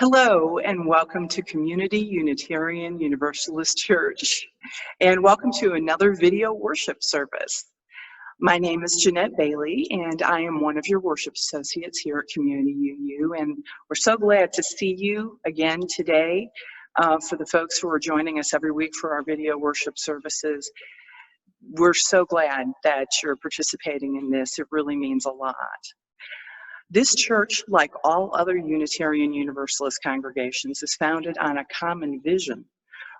Hello and welcome to Community Unitarian Universalist Church, and welcome to another video worship service. My name is Jeannette Baillie, and I am one of your worship associates here at Community UU, and we're so glad to see you again today. For the folks who are joining us every week for our video worship services, we're so glad that you're participating in this. It really means a lot. This church, like all other Unitarian Universalist congregations, is founded on a common vision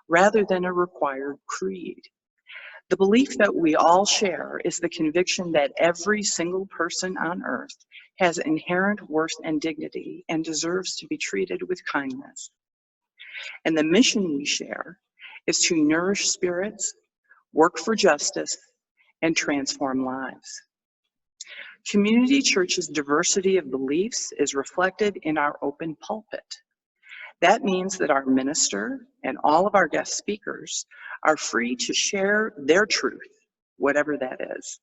rather than a required creed. The belief that we all share is the conviction that every single person on earth has inherent worth and dignity and deserves to be treated with kindness. And the mission we share is to nourish spirits, work for justice, and transform lives. Community Church's diversity of beliefs is reflected in our open pulpit. That means that our minister and all of our guest speakers are free to share their truth, whatever that is.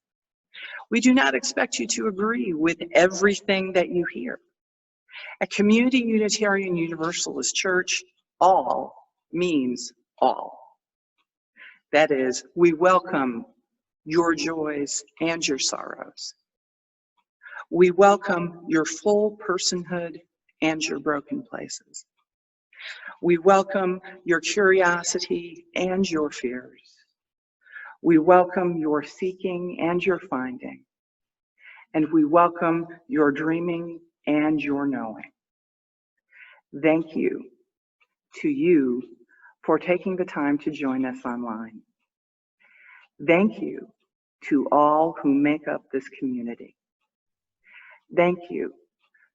We do not expect you to agree with everything that you hear. At Community Unitarian Universalist Church, all means all. That is, we welcome your joys and your sorrows. We welcome your full personhood and your broken places. We welcome your curiosity and your fears. We welcome your seeking and your finding. And we welcome your dreaming and your knowing. Thank you to you for taking the time to join us online. Thank you to all who make up this community. Thank you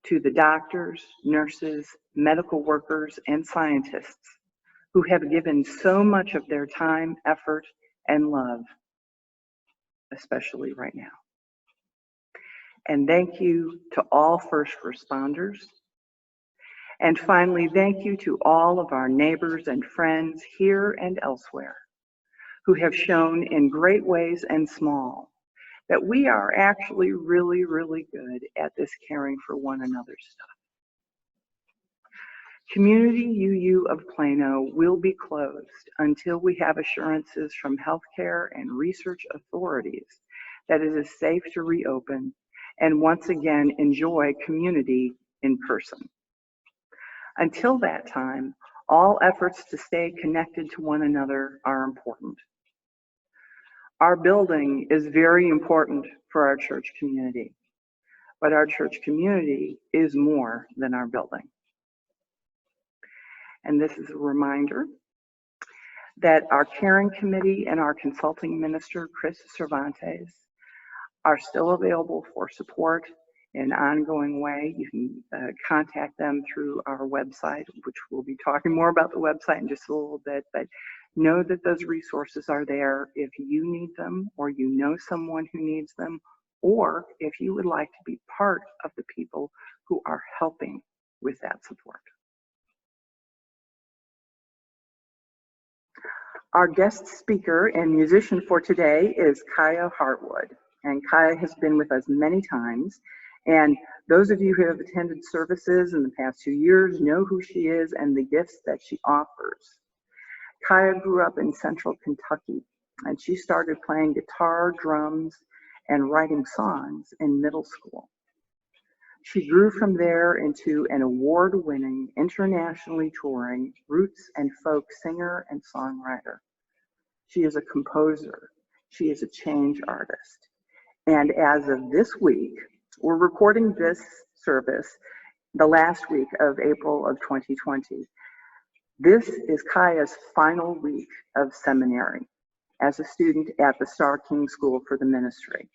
to the doctors, nurses, medical workers, and scientists who have given so much of their time, effort, and love, especially right now. And thank you to all first responders. And finally, thank you to all of our neighbors and friends here and elsewhere who have shown in great ways and small that we are actually really, really good at this caring for one another stuff. Community UU of Plano will be closed until we have assurances from healthcare and research authorities that it is safe to reopen and once again enjoy community in person. Until that time, all efforts to stay connected to one another are important. Our building is very important for our church community, but our church community is more than our building. And this is a reminder that our caring committee and our consulting minister, Chris Cervantes, are still available for support in an ongoing way. You can contact them through our website, which we'll be talking more about the website in just a little bit, but know that those resources are there if you need them or you know someone who needs them, or if you would like to be part of the people who are helping with that support. Our guest speaker and musician for today is Kiya Heartwood, and Kiya has been with us many times, and those of you who have attended services in the past 2 years know who she is and the gifts that she offers. Kiya grew up in central Kentucky, and she started playing guitar, drums, and writing songs in middle school. She grew from there into an award-winning, internationally touring roots and folk singer and songwriter. She is a composer. She is a change artist. And as of this week, we're recording this service the last week of April of 2020. This is Kiya's final week of seminary as a student at the Starr King School for the Ministry.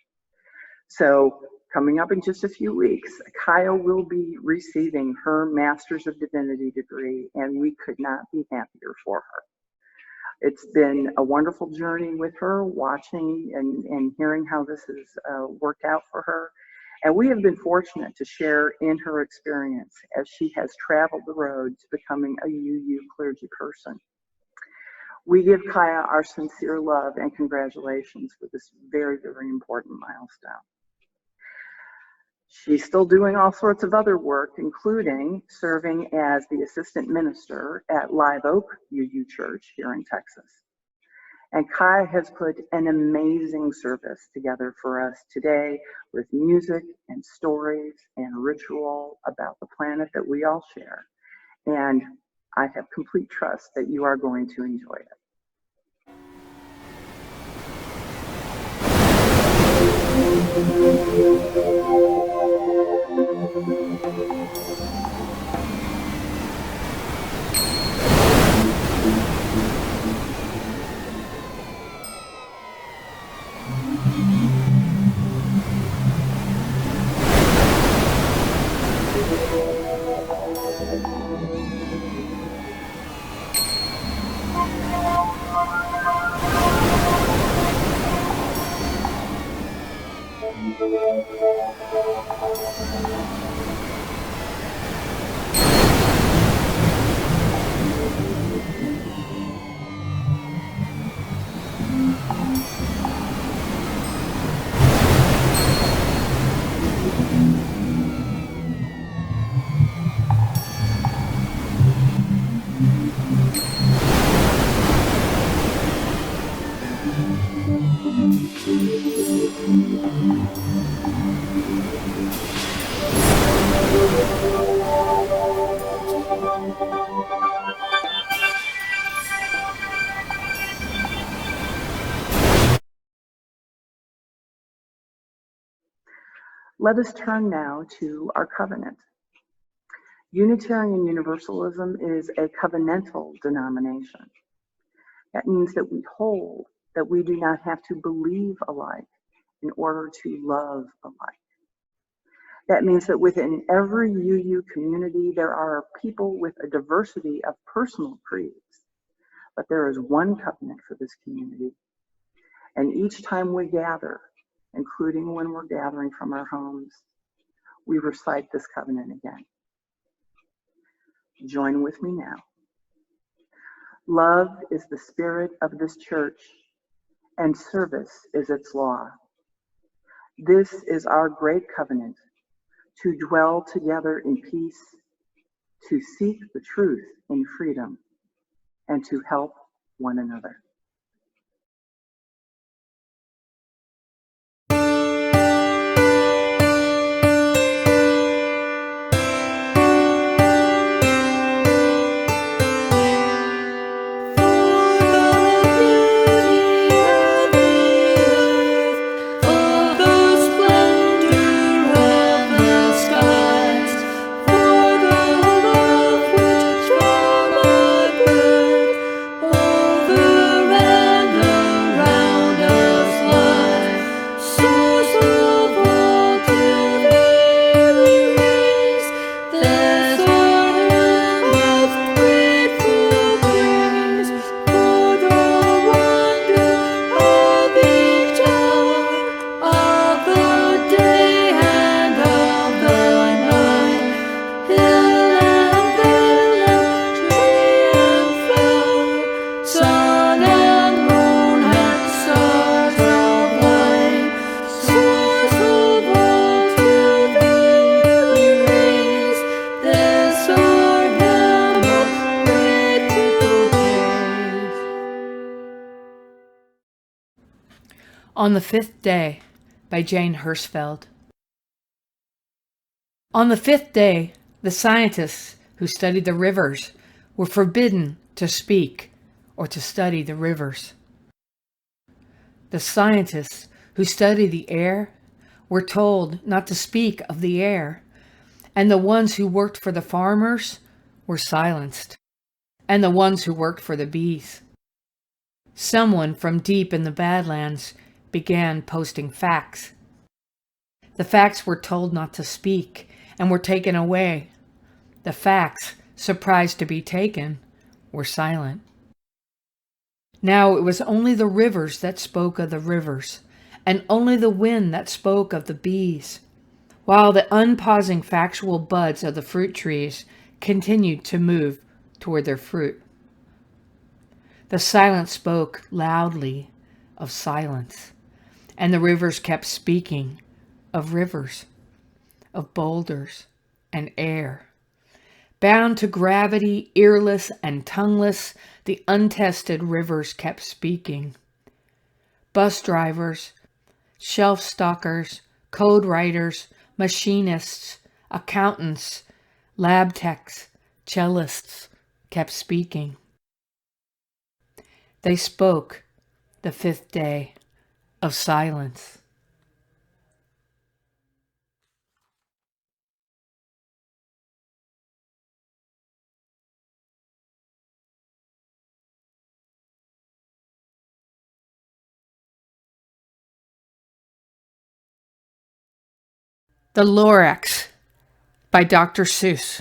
So coming up in just a few weeks, Kiya will be receiving her Master's of Divinity degree, and we could not be happier for her. It's been a wonderful journey with her, watching and hearing how this has worked out for her. And we have been fortunate to share in her experience as she has traveled the road to becoming a UU clergy person. We give Kiya our sincere love and congratulations for this very, very important milestone. She's still doing all sorts of other work, including serving as the assistant minister at Live Oak UU Church here in Texas. And Kiya has put an amazing service together for us today with music and stories and ritual about the planet that we all share. And I have complete trust that you are going to enjoy it. Let us turn now to our covenant. Unitarian Universalism is a covenantal denomination. That means that we hold that we do not have to believe alike in order to love alike. That means that within every UU community, there are people with a diversity of personal creeds, but there is one covenant for this community. And each time we gather, including when we're gathering from our homes, we recite this covenant again. Join with me now. Love is the spirit of this church, and service is its law. This is our great covenant, to dwell together in peace, to seek the truth in freedom, and to help one another. On the Fifth Day by Jane Hirshfield. On the fifth day, the scientists who studied the rivers were forbidden to speak or to study the rivers. The scientists who study the air were told not to speak of the air, and the ones who worked for the farmers were silenced, and the ones who worked for the bees. Someone from deep in the Badlands began posting facts. The facts were told not to speak and were taken away. The facts, surprised to be taken, were silent. Now it was only the rivers that spoke of the rivers, and only the wind that spoke of the bees, while the unpausing factual buds of the fruit trees continued to move toward their fruit. The silence spoke loudly of silence, and the rivers kept speaking of rivers. of boulders and air. Bound to gravity, earless and tongueless, the untested rivers kept speaking. Bus drivers, shelf stockers, code writers, machinists, accountants, lab techs, cellists kept speaking. They spoke the fifth day of silence. The Lorax by Dr. Seuss.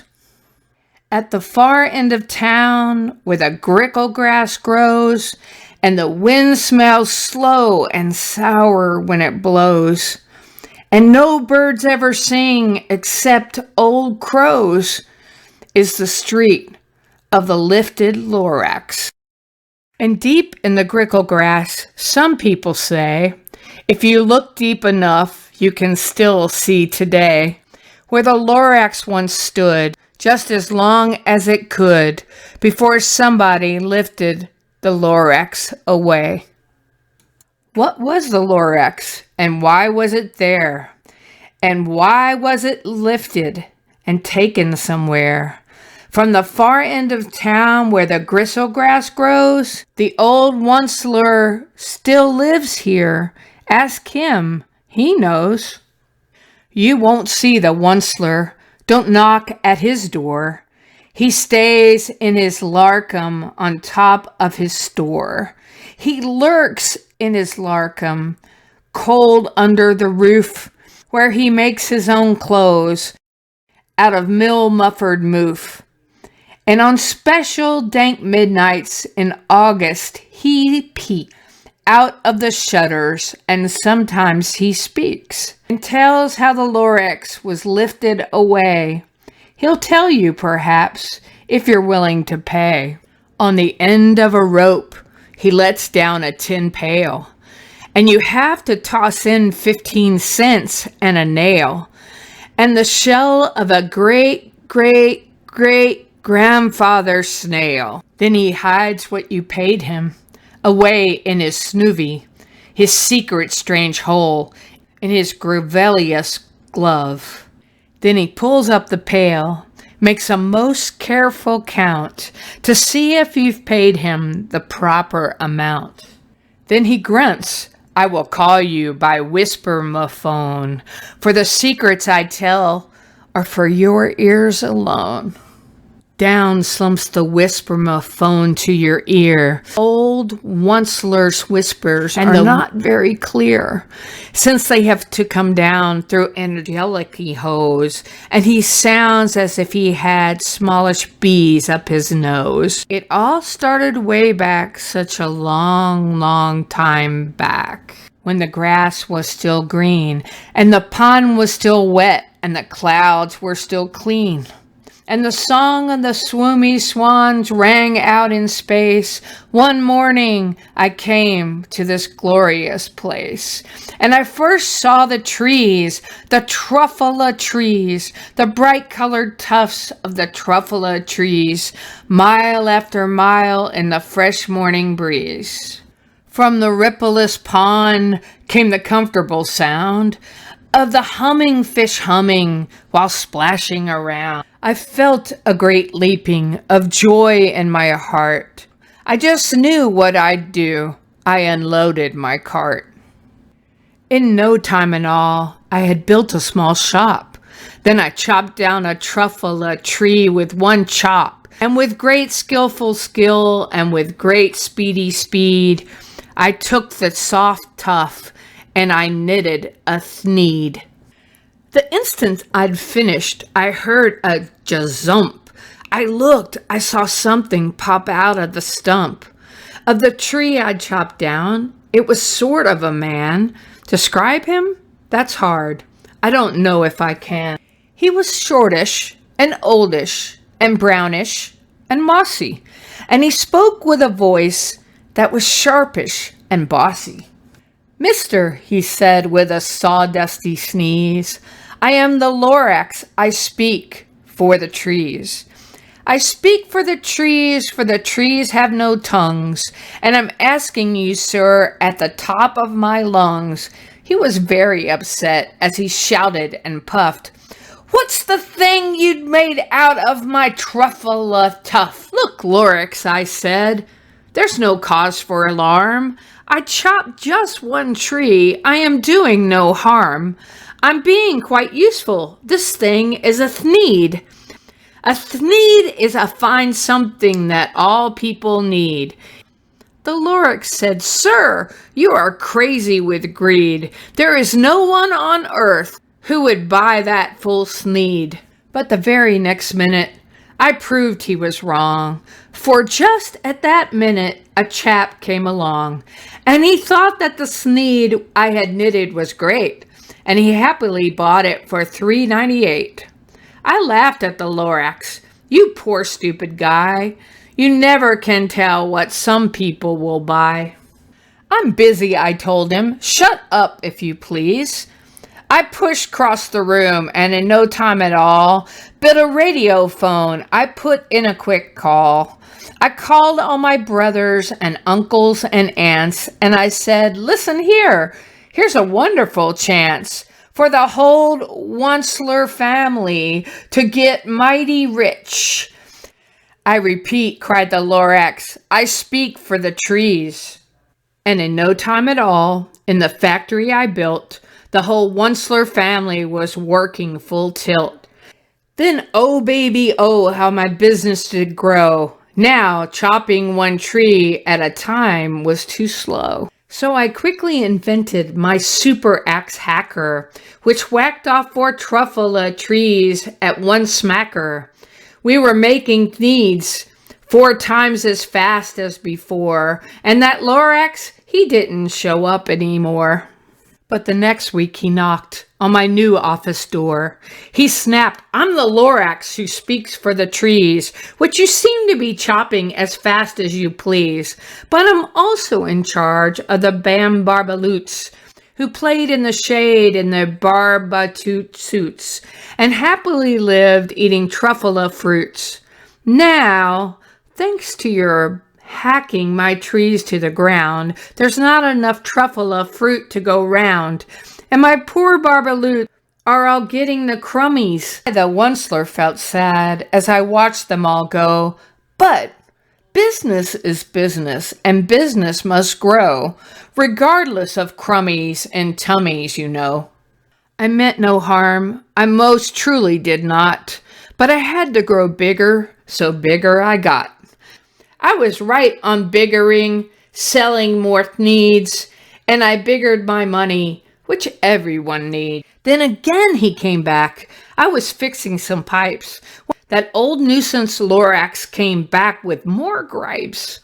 At the far end of town, where the grickle grass grows, and the wind smells slow and sour when it blows, and no birds ever sing except old crows, is the street of the lifted Lorax. And deep in the grickle grass, some people say, if you look deep enough, you can still see today where the Lorax once stood, just as long as it could, before somebody lifted the Lorax away. What was the Lorax, and why was it there? And why was it lifted and taken somewhere? From the far end of town where the gristle grass grows, the old Onceler still lives here. Ask him, he knows. You won't see the Onceler. Don't knock at his door. He stays in his larcum on top of his store. He lurks in his larcum, cold under the roof, where he makes his own clothes out of mill-muffered moof. And on special dank midnights in August, he peeks out of the shutters, and sometimes he speaks and tells how the Lorax was lifted away. He'll tell you, perhaps, if you're willing to pay. On the end of a rope, he lets down a tin pail, and you have to toss in 15 cents and a nail, and the shell of a great-great-great-grandfather snail. Then he hides what you paid him away in his snoovy, his secret strange hole in his gravellous glove. Then he pulls up the pail, makes a most careful count to see if you've paid him the proper amount. Then he grunts, I will call you by whisper-mophone, for the secrets I tell are for your ears alone. Down slumps the whisper-mophone to your ear. Old Onceler's whispers are not very clear, since they have to come down through angelic hose, and he sounds as if he had smallish bees up his nose. It all started way back, such a long, long time back, when the grass was still green, and the pond was still wet, and the clouds were still clean. And the song of the swoomy swans rang out in space. One morning I came to this glorious place, and I first saw the trees, the truffula trees, the bright-colored tufts of the truffula trees, mile after mile in the fresh morning breeze. From the rippleless pond came the comfortable sound of the humming fish humming while splashing around. I felt a great leaping of joy in my heart. I just knew what I'd do. I unloaded my cart. In no time at all, I had built a small shop. Then I chopped down a truffula tree with one chop, and with great skillful skill and with great speedy speed, I took the soft tuft and I knitted a thneed. The instant I'd finished, I heard a jazump. I looked, I saw something pop out of the stump of the tree I'd chopped down. It was sort of a man. Describe him? That's hard. I don't know if I can. He was shortish and oldish and brownish and mossy, and he spoke with a voice that was sharpish and bossy. Mister, he said with a sawdusty sneeze, I am the Lorax. I speak for the trees. I speak for the trees have no tongues, and I'm asking you, sir, at the top of my lungs. He was very upset as he shouted and puffed. What's the thing you'd made out of my truffle tuft? Look, Lorax, I said, there's no cause for alarm. I chopped just one tree. I am doing no harm. I'm being quite useful. This thing is a thneed. A thneed is a fine something that all people need. The Lorax said, Sir, you are crazy with greed. There is no one on earth who would buy that full thneed. But the very next minute, I proved he was wrong. For just at that minute, a chap came along, and he thought that the thneed I had knitted was great, and he happily bought it for $3.98. I laughed at the Lorax. You poor stupid guy. You never can tell what some people will buy. I'm busy, I told him. Shut up, if you please. I pushed across the room, and in no time at all, built a radio phone. I put in a quick call. I called all my brothers and uncles and aunts, and I said, listen here. Here's a wonderful chance for the whole Onceler family to get mighty rich. I repeat, cried the Lorax, I speak for the trees. And in no time at all, in the factory I built, the whole Onceler family was working full tilt. Then, oh baby, oh, how my business did grow. Now, chopping one tree at a time was too slow. So I quickly invented my super axe hacker, which whacked off 4 truffle trees at one smacker. We were making thneeds 4 times as fast as before, and that Lorax, he didn't show up anymore. But the next week he knocked on my new office door. He snapped, I'm the Lorax who speaks for the trees, which you seem to be chopping as fast as you please. But I'm also in charge of the Bambarbaloots, who played in the shade in their barbatoot suits, and happily lived eating truffle fruits. Now, thanks to your hacking my trees to the ground, there's not enough truffle fruit to go round, and my poor Barbaloot are all getting the crummies. The Onceler felt sad as I watched them all go, but business is business, and business must grow, regardless of crummies and tummies, you know. I meant no harm, I most truly did not, but I had to grow bigger, so bigger I got. I was right on biggering, selling more thneeds, and I biggered my money, which everyone needs. Then again he came back. I was fixing some pipes. That old nuisance Lorax came back with more gripes.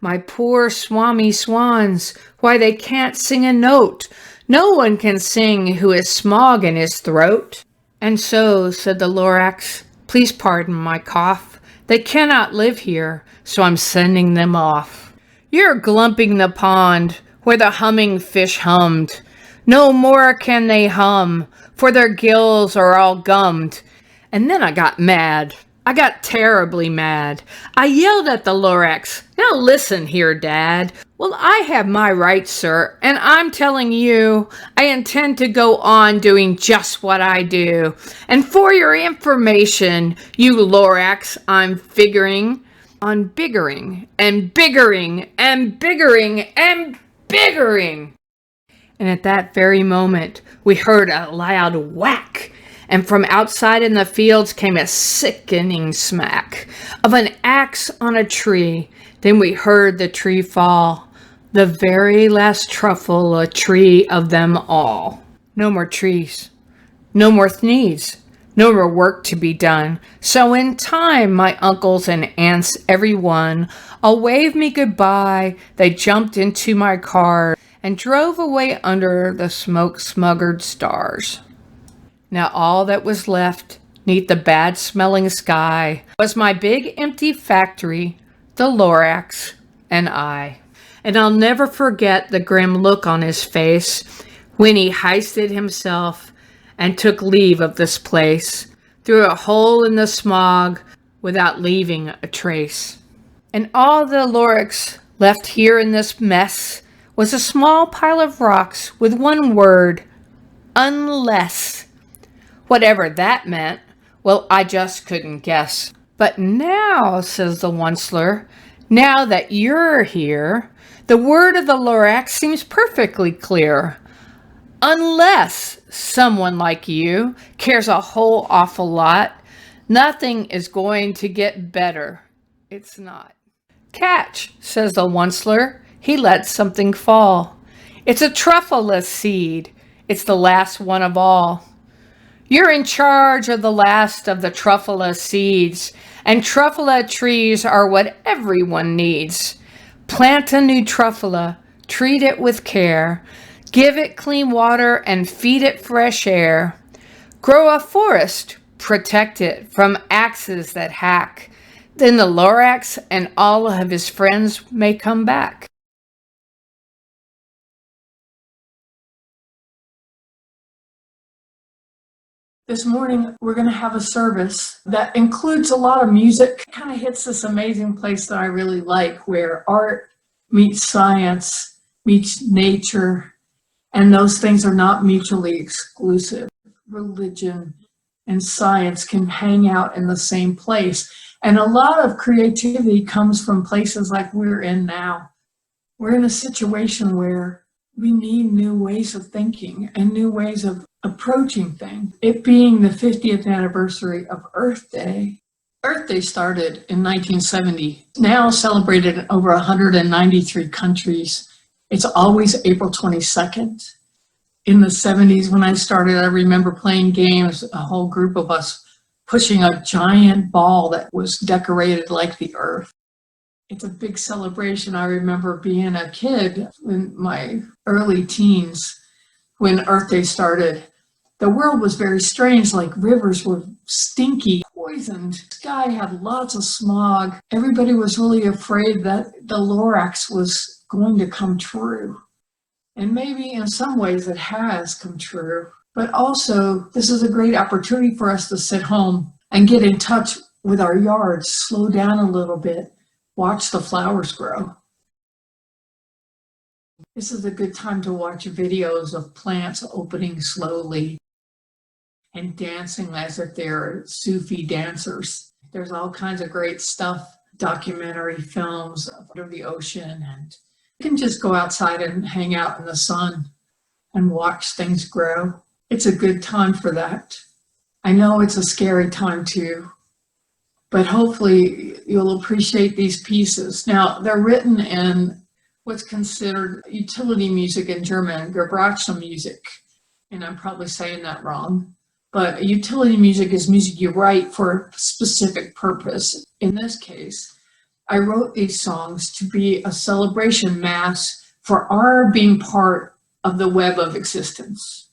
My poor swami swans, why they can't sing a note. No one can sing who has smog in his throat. And so, said the Lorax, please pardon my cough. They cannot live here, so I'm sending them off. You're glumping the pond where the humming fish hummed. No more can they hum, for their gills are all gummed. And then I got mad. I got terribly mad. I yelled at the Lorax, now listen here, Dad. Well, I have my rights, sir, and I'm telling you, I intend to go on doing just what I do. And for your information, you Lorax, I'm figuring on biggering and biggering and biggering and biggering. And at that very moment, we heard a loud whack, and from outside in the fields came a sickening smack of an axe on a tree. Then we heard the tree fall, the very last truffle tree of them all. No more trees, no more thneeds, no more work to be done. So in time, my uncles and aunts, every one, all waved me goodbye. They jumped into my car and drove away under the smoke-smuggered stars. Now all that was left, 'neath the bad-smelling sky, was my big empty factory, the Lorax, and I. And I'll never forget the grim look on his face when he hoisted himself and took leave of this place through a hole in the smog without leaving a trace. And all the Lorax left here in this mess was a small pile of rocks with one word, unless. Whatever that meant, well, I just couldn't guess. But now, says the Onceler, now that you're here, the word of the Lorax seems perfectly clear. Unless someone like you cares a whole awful lot, nothing is going to get better. It's not. Catch, says the Onceler. He lets something fall. It's a truffula seed. It's the last one of all. You're in charge of the last of the truffula seeds, and truffula trees are what everyone needs. Plant a new truffula, treat it with care, give it clean water and feed it fresh air. Grow a forest, protect it from axes that hack. Then the Lorax and all of his friends may come back. This morning, we're going to have a service that includes a lot of music. It kind of hits this amazing place that I really like, where art meets science, meets nature, and those things are not mutually exclusive. Religion and science can hang out in the same place. And a lot of creativity comes from places like we're in now. We're in a situation where we need new ways of thinking and new ways of approaching things. It being the 50th anniversary of Earth Day. Earth Day started in 1970, now celebrated in over 193 countries. It's always April 22nd. In the 70s, when I started, I remember playing games, a whole group of us pushing a giant ball that was decorated like the Earth. It's a big celebration. I remember being a kid in my early teens when Earth Day started. The world was very strange, like rivers were stinky, poisoned. The sky had lots of smog. Everybody was really afraid that the Lorax was going to come true. And maybe in some ways it has come true. But also, this is a great opportunity for us to sit home and get in touch with our yards, slow down a little bit, watch the flowers grow. This is a good time to watch videos of plants opening slowly and dancing as if they're Sufi dancers. There's all kinds of great stuff, documentary films of the ocean, and you can just go outside and hang out in the sun and watch things grow. It's a good time for that. I know it's a scary time too, but hopefully you'll appreciate these pieces. Now, they're written in what's considered utility music in German, Gebrauchte music, and I'm probably saying that wrong. But utility music is music you write for a specific purpose. In this case, I wrote these songs to be a celebration mass for our being part of the web of existence.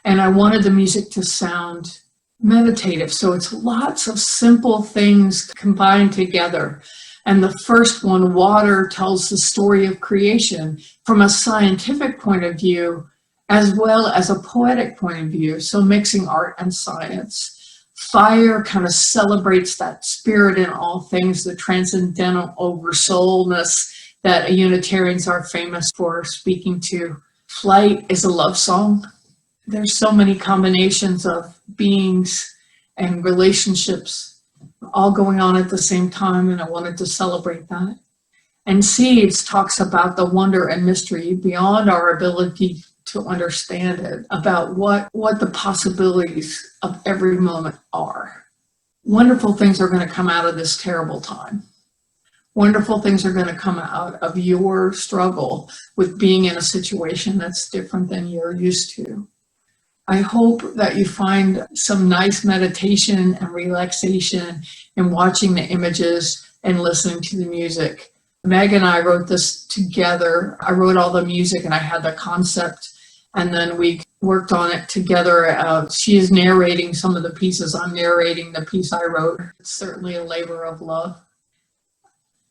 And I wanted the music to sound meditative. So it's lots of simple things combined together. And the first one, Water, tells the story of creation from a scientific point of view, as well as a poetic point of view, so mixing art and science. Fire kind of celebrates that spirit in all things, the transcendental oversoulness that Unitarians are famous for speaking to. Flight is a love song. There's so many combinations of beings and relationships all going on at the same time, and I wanted to celebrate that. And Seeds talks about the wonder and mystery beyond our ability to understand it, about what the possibilities of every moment are. Wonderful things are going to come out of this terrible time. Wonderful things are going to come out of your struggle with being in a situation that's different than you're used to. I hope that you find some nice meditation and relaxation in watching the images and listening to the music. Meg and I wrote this together. I wrote all the music and I had the concept, and then we worked on it together. She is narrating some of the pieces. I'm narrating the piece I wrote. It's certainly a labor of love.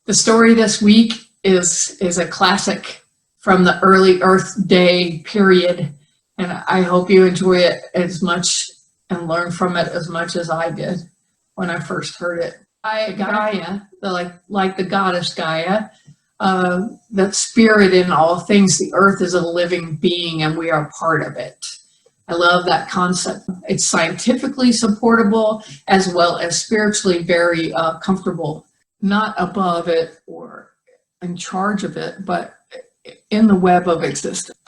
The story this week is a classic from the early Earth Day period. And I hope you enjoy it as much and learn from it as much as I did when I first heard it. Gaia, like the goddess Gaia, that spirit in all things. The earth is a living being and we are part of it. I love that concept. It's scientifically supportable as well as spiritually very comfortable, not above it or in charge of it, but in the web of existence.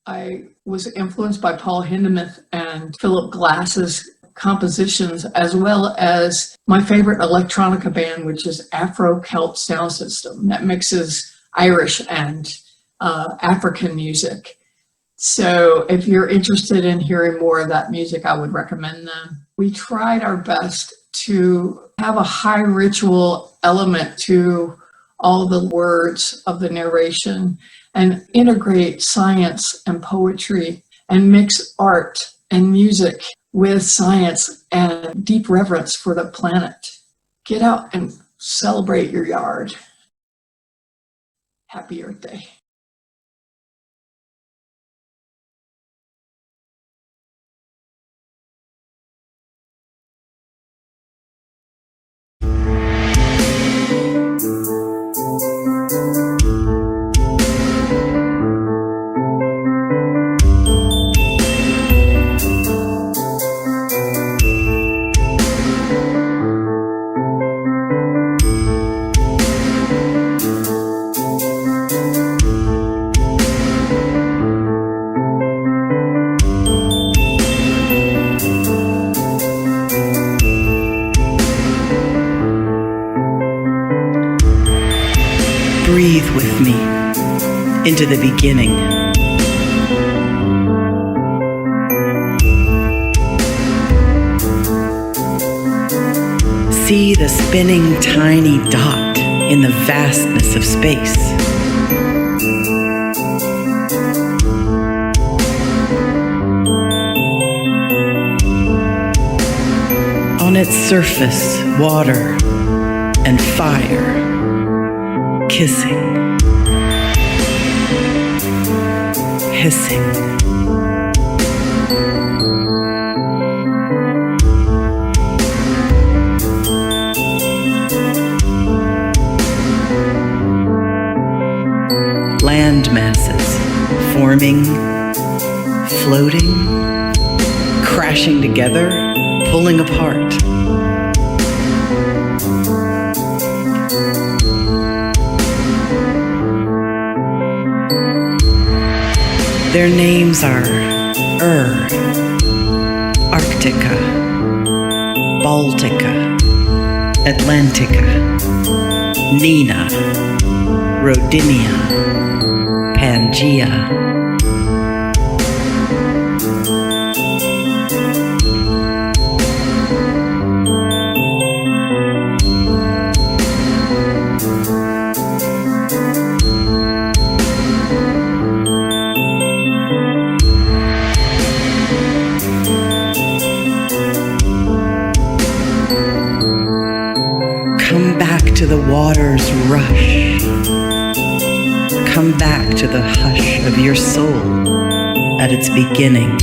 I was influenced by Paul Hindemith and Philip Glass's compositions, as well as my favorite electronica band, which is Afro-Celt Sound System, that mixes Irish and African music. So if you're interested in hearing more of that music, I would recommend them. We tried our best to have a high ritual element to all the words of the narration and integrate science and poetry and mix art and music with science and deep reverence for the planet. Get out and celebrate your yard. Happy Earth Day. Breathe with me into the beginning. See the spinning tiny dot in the vastness of space. On its surface, water and fire. Kissing, hissing. Land masses forming, floating, crashing together, pulling apart. Their names are Arctica, Baltica, Atlantica, Nina, Rodinia, Pangea. Come back to the water's rush. Come back to the hush of your soul at its beginning.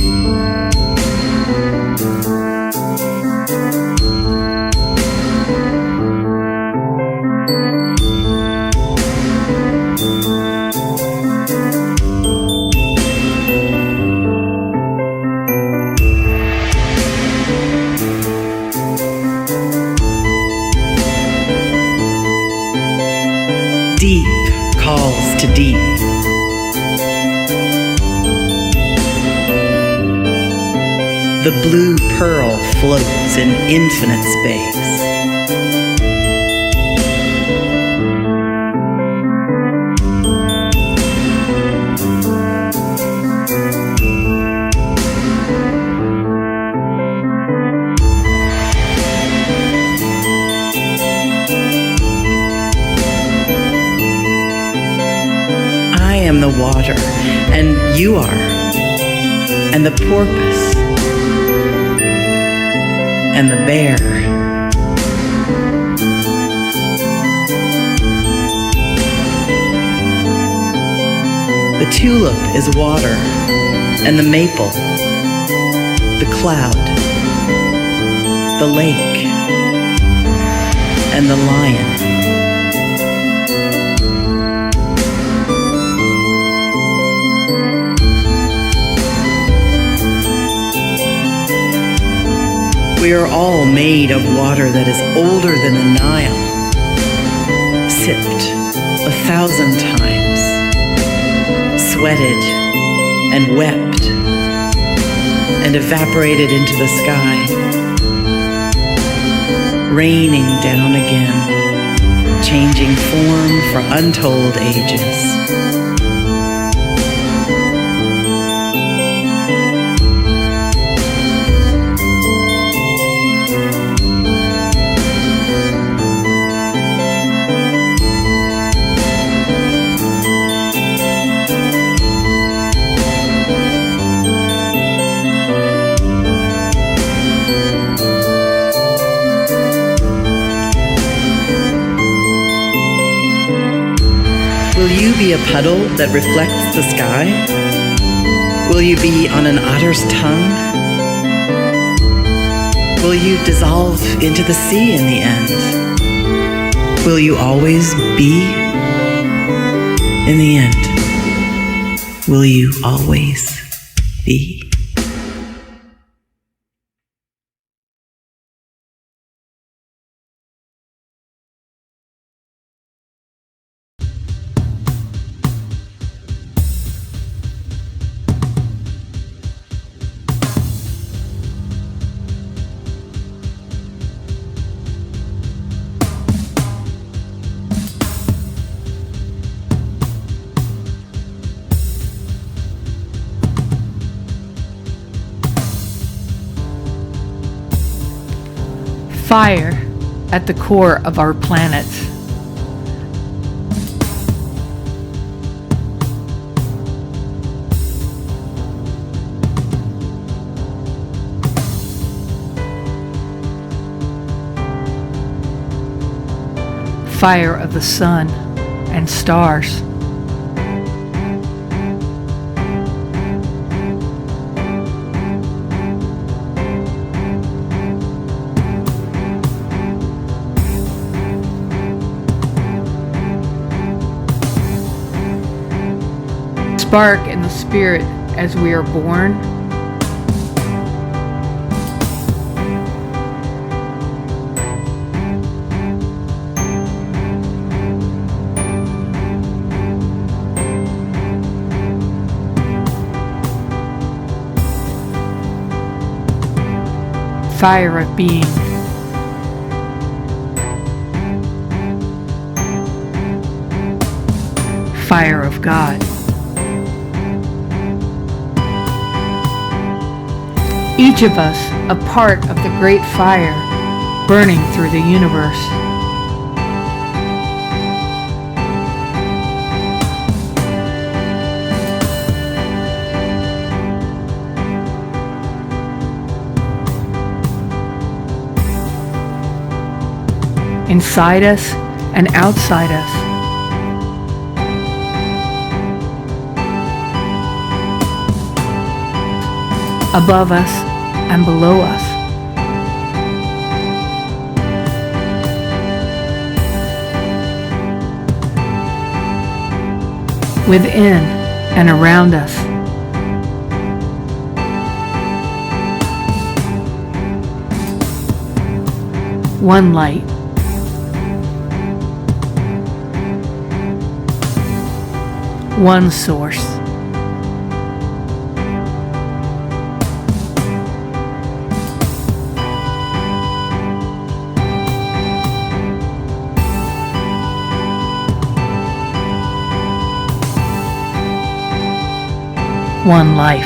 Deep calls to deep. The blue pearl floats in infinite space. I am the water, and you are, and the porpoise, and the bear. The tulip is water, and the maple, the cloud, the lake, and the lion. We are all made of water that is older than the Nile, sipped 1,000 times, sweated and wept, and evaporated into the sky, raining down again, changing form for untold ages. Will you be a puddle that reflects the sky? Will you be on an otter's tongue? Will you dissolve into the sea in the end? Will you always be? In the end, will you always be? Fire at the core of our planet. Fire of the sun and stars. Spark in the spirit as we are born. Fire of being. Fire of God. Each of us a part of the great fire burning through the universe. Inside us and outside us. Above us and below us. Within and around us. One light. One source. One life.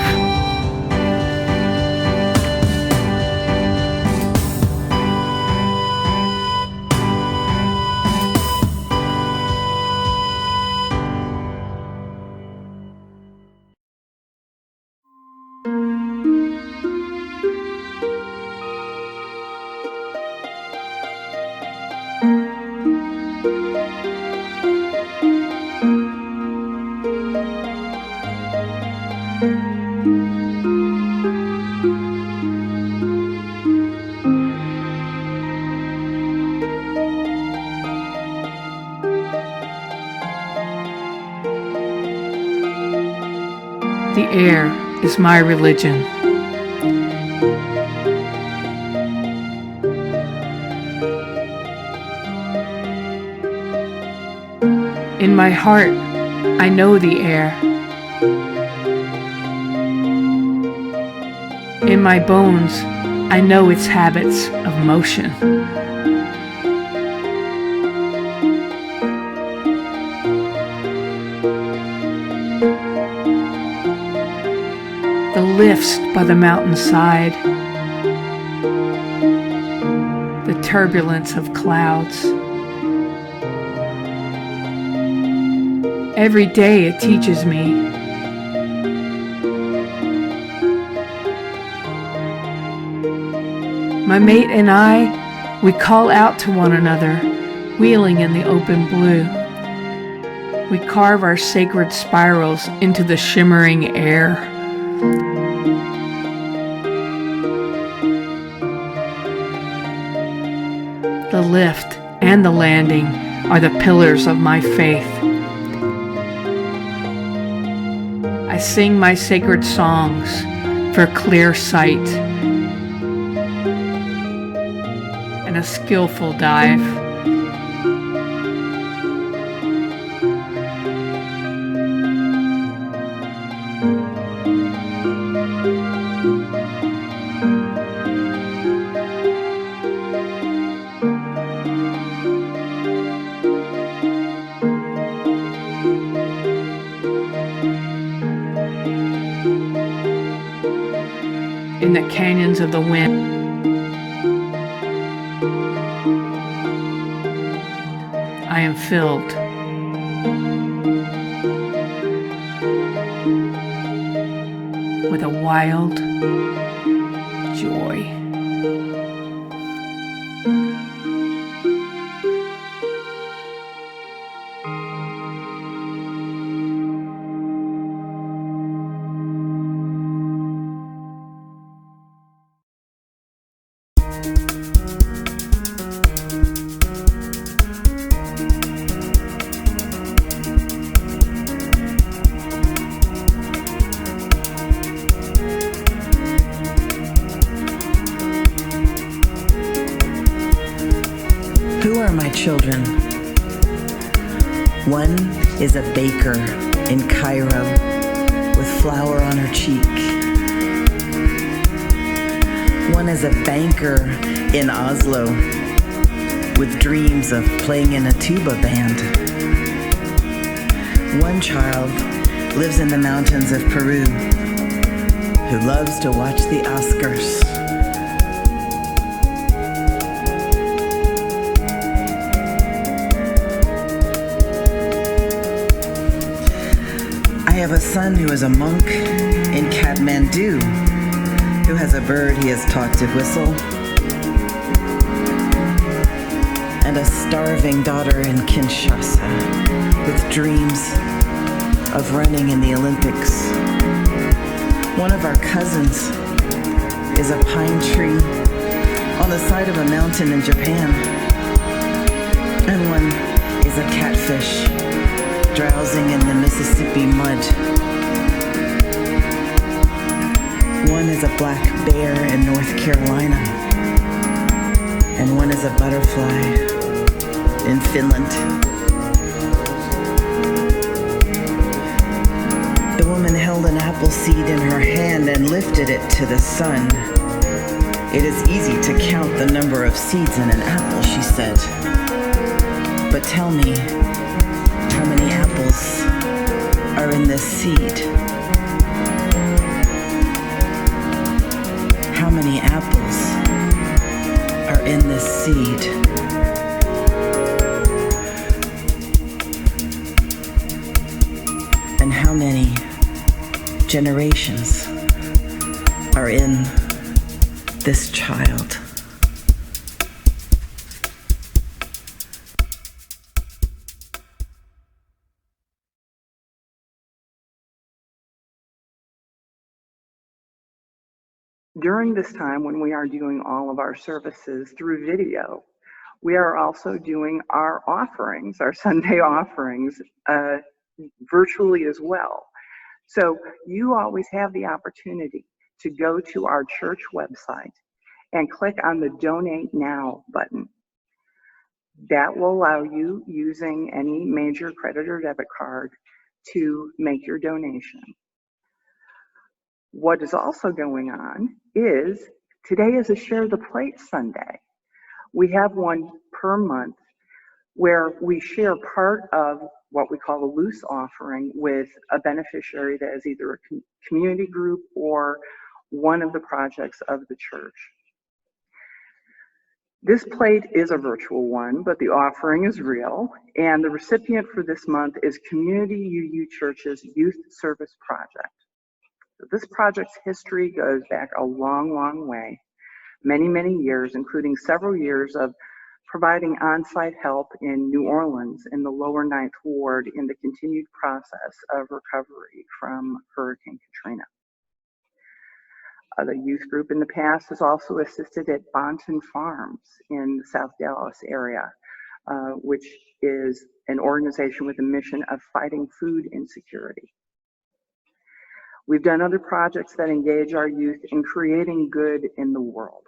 The air is my religion. In my heart, I know the air. In my bones, I know its habits of motion. The lifts by the mountainside, the turbulence of clouds. Every day it teaches me. My mate and I, we call out to one another, wheeling in the open blue. We carve our sacred spirals into the shimmering air. The lift and the landing are the pillars of my faith. I sing my sacred songs for clear sight and a skillful dive. In the canyons of the wind, I am filled with a wild joy. Who are my children? One is a baker in Cairo with flour on her cheek. One is a banker in Oslo with dreams of playing in a tuba band. One child lives in the mountains of Peru who loves to watch the Oscars. I have a son who is a monk in Kathmandu, who has a bird he has taught to whistle, and a starving daughter in Kinshasa with dreams of running in the Olympics. One of our cousins is a pine tree on the side of a mountain in Japan, and one is a catfish drowsing in the Mississippi mud. One is a black bear in North Carolina, and one is a butterfly in Finland. The woman held an apple seed in her hand and lifted it to the sun. "It is easy to count the number of seeds in an apple," she said. "But tell me, how many apples are in this seed? How many apples are in this seed?" And how many generations are in this child? During this time when we are doing all of our services through video, we are also doing our offerings, our Sunday offerings, virtually as well. So you always have the opportunity to go to our church website and click on the Donate Now button. That will allow you, using any major credit or debit card, to make your donation. What is also going on is today is a Share the Plate Sunday. We have one per month where we share part of what we call a loose offering with a beneficiary that is either a community group or one of the projects of the church. This plate is a virtual one, but the offering is real, and the recipient for this month is Community UU Church's Youth Service Project. So this project's history goes back a long, long way, many, many years, including several years of providing on-site help in New Orleans in the lower Ninth Ward in the continued process of recovery from Hurricane Katrina. The youth group in the past has also assisted at Bonton Farms in the South Dallas area, which is an organization with a mission of fighting food insecurity. We've done other projects that engage our youth in creating good in the world.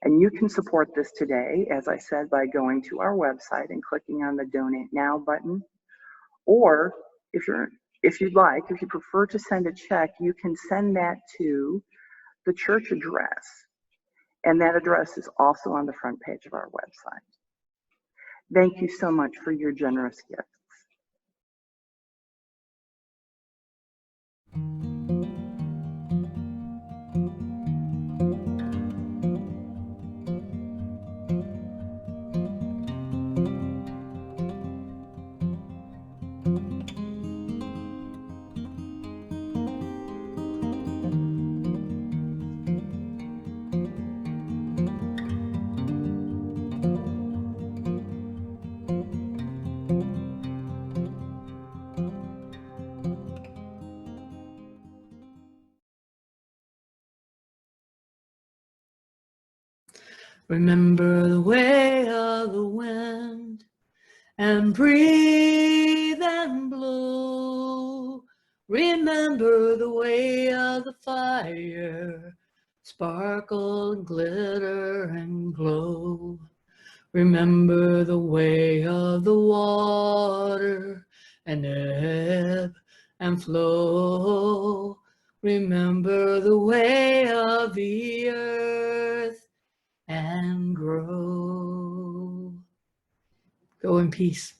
And you can support this today, as I said, by going to our website and clicking on the Donate Now button. Or if you prefer to send a check, you can send that to the church address. And that address is also on the front page of our website. Thank you so much for your generous gifts. Remember the way of the wind, and breathe and blow. Remember the way of the fire, sparkle and glitter and glow. Remember the way of the water, and ebb and flow. Remember the way of the earth, and grow. Go in peace.